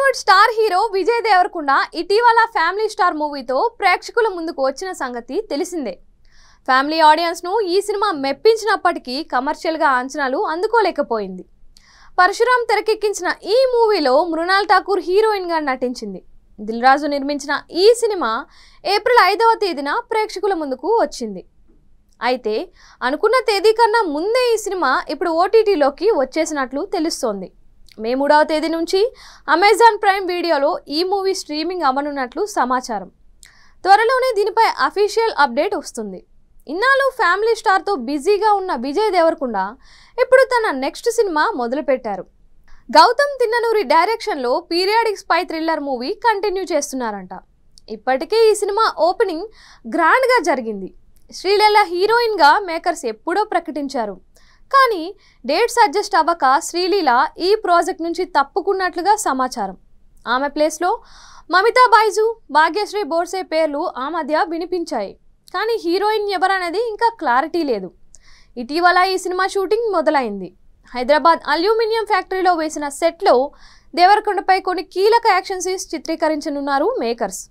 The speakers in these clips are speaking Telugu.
బాలీవుడ్ స్టార్ హీరో విజయ్ దేవరకొండ ఇటీవల ఫ్యామిలీ స్టార్ మూవీతో ప్రేక్షకుల ముందుకు వచ్చిన సంగతి తెలిసిందే. ఫ్యామిలీ ఆడియన్స్ ను ఈ సినిమా మెప్పించినప్పటికీ కమర్షియల్ గా అంచనాలు అందుకోలేకపోయింది. పరశురామ్ తెరకెక్కించిన ఈ మూవీలో మృణాల్ ఠాకూర్ హీరోయిన్ గా నటించింది. దిల్ రాజు నిర్మించిన ఈ సినిమా ఏప్రిల్ 5వ తేదీన ప్రేక్షకుల ముందుకు వచ్చింది. అయితే అనుకున్న తేదీ కన్నా ముందే ఈ సినిమా ఇప్పుడు ఓటీటీలోకి వచ్చేసినట్లు తెలుస్తోంది. మే 3వ తేదీ నుంచి అమెజాన్ ప్రైమ్ వీడియోలో ఈ మూవీ స్ట్రీమింగ్ అవ్వనున్నట్లు సమాచారం. త్వరలోనే దీనిపై అఫీషియల్ అప్డేట్ వస్తుంది. ఇన్నాళ్ళు ఫ్యామిలీ స్టార్తో బిజీగా ఉన్న విజయ్ దేవరకొండ ఇప్పుడు తన నెక్స్ట్ సినిమా మొదలుపెట్టారు. గౌతమ్ తిన్ననూరి డైరెక్షన్లో periodic spy thriller movie continue చేస్తున్నారంట. ఇప్పటికే ఈ సినిమా ఓపెనింగ్ గ్రాండ్గా జరిగింది. శ్రీలీల హీరోయిన్గా మేకర్స్ ఎప్పుడో ప్రకటించారు. కానీ డేట్స్ అడ్జస్ట్ అవ్వక శ్రీలీల ఈ ప్రాజెక్ట్ నుంచి తప్పుకున్నట్లుగా సమాచారం. ఆమె ప్లేస్లో మమితా బైజు, భాగ్యశ్రీ బోర్సే పేర్లు ఆ మధ్య వినిపించాయి. కానీ హీరోయిన్ ఎవరనేది ఇంకా క్లారిటీ లేదు. ఇటీవల ఈ సినిమా షూటింగ్ మొదలైంది. హైదరాబాద్ అల్యూమినియం ఫ్యాక్టరీలో వేసిన సెట్లో దేవరకొండపై కొన్ని కీలక యాక్షన్ సీన్స్ చిత్రీకరించనున్నారు మేకర్స్.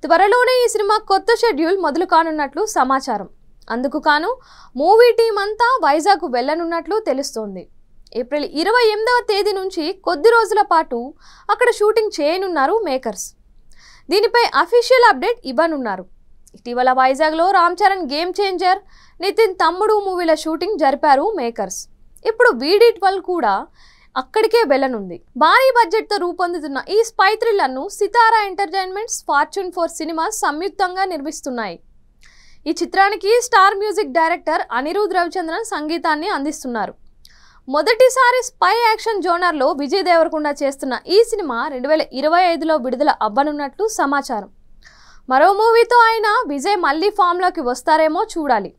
త్వరలోనే ఈ సినిమా కొత్త షెడ్యూల్ మొదలు కానున్నట్లు సమాచారం. అందుకు కాను మూవీ టీం అంతా వైజాగ్ వెళ్లనున్నట్లు తెలుస్తోంది. ఏప్రిల్ 28వ తేదీ నుంచి కొద్ది రోజుల పాటు అక్కడ షూటింగ్ చేయనున్నారు మేకర్స్. దీనిపై అఫీషియల్ అప్డేట్ ఇవ్వనున్నారు. ఇటీవల వైజాగ్లో రామ్ చరణ్ గేమ్ చేంజర్, నితిన్ తమ్ముడు మూవీల షూటింగ్ జరిపారు మేకర్స్. ఇప్పుడు VD12 కూడా అక్కడికే వెళ్లనుంది. భారీ బడ్జెట్తో రూపొందుతున్న ఈ స్పై థ్రిల్లర్ను సితారా ఎంటర్టైన్మెంట్స్, ఫార్చ్యూన్ 4 సినిమాస్ సంయుక్తంగా నిర్మిస్తున్నాయి. ఈ చిత్రానికి star music director Anirudh Ravichandran సంగీతాన్ని అందిస్తున్నారు. మొదటిసారి స్పై యాక్షన్ జోనర్లో విజయ్ దేవరకొండ చేస్తున్న ఈ సినిమా 2025లో విడుదల అవ్వనున్నట్లు సమాచారం. మరో మూవీతో అయినా విజయ్ మళ్ళీ ఫామ్లోకి వస్తారేమో చూడాలి.